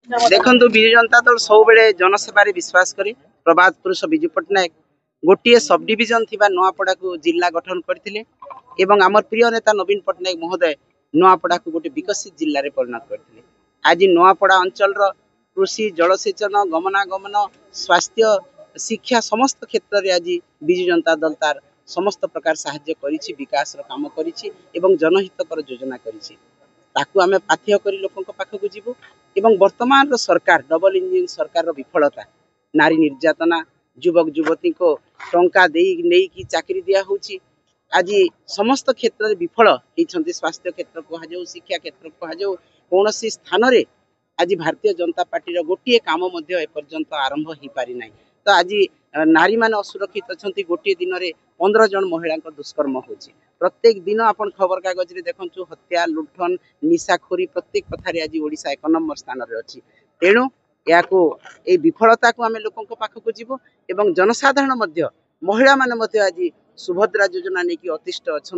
देखु विजु जनता दल सब जनसेवार विश्वास करी प्रभात पुरुष विजु पट्टनायक गोटे सब डिविजन थी नुआपड़ा को जिला गठन करते आमर प्रिय नेता नवीन पट्टनायक महोदय नुआपड़ा को गोटे विकसित जिले में परिणत करते। आज नुआपड़ा अंचल कृषि जलसेचन गमनागमन स्वास्थ्य शिक्षा समस्त क्षेत्र में आज विजु जनता दल तार समस्त प्रकार साहाय्य करिछि, विकास काम करिछि एवं जनहितकर योजना करिछि। ताकू आमे पाथ्य करी लोकंक पाखक जीवु एवं वर्तमान सरकार डबल इंजिन सरकार विफलता नारी निर्यातना युवक युवती को टंका नहीं कि चाकरी दिया होछि आज समस्त क्षेत्र में विफल होती। स्वास्थ्य क्षेत्र कहुँ शिक्षा क्षेत्र कहुँ कौन स्थान रे आज भारतीय जनता पार्टी गोटे काम एपर्यंत आरंभ हो पारि ना। तो आज नारी मान असुरक्षित अच्छा गोटे दिन में 15 जन महिला दुष्कर्म हो प्रत्येक दिन आप खबर कागज रे देखु हत्या लुठन निशाखोरी प्रत्येक कथार आज ओडिशा 1 नंबर स्थान रे अछि। तेणु या विफलता को आम लोक पाखक जीव एवं जनसाधारण महिला माने आज सुभद्रा योजना नहीं कि अतिष्ठ अच्छा।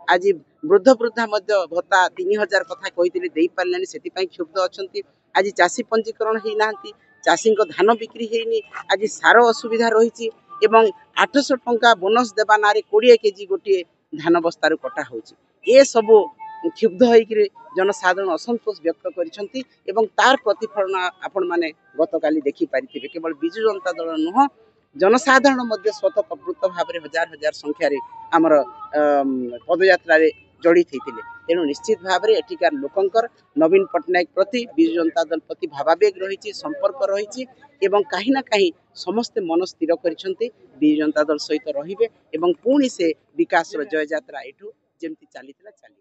आज वृद्ध वृद्धा भत्ता 3000 कथा कहते दे पारे से क्षुब्ध अच्छा। आज चाषी पंजीकरण होना चाषी धान बिक्री होनी आज सार असुविधा रही 800 टंका बोनस देवा ना 20 केजी गोटे धान बस्तार कटा हो सब क्षुब्ध होकर जनसाधारण असंतोष व्यक्त कर तार प्रतिफलन आपण मैंने गतकाली देखिपारे। केवल विजु जनता दल नुह जनसाधारण स्वतः प्रवृत्त भाव में हजार हजार संख्यार आमर पदयात्रा जड़ित होते। तेणु निश्चित भाव में एठिकार लोकंकर नवीन पट्टनायक प्रति विजु जनता दल प्रति भावावेग रही संपर्क रही कहीं ना कहीं समस्ते मन स्थिर करिसेंती विजु जनता दल सहित रहिबे एवं पुणी से विकास जय यात्रा एठू जेमती चली चली।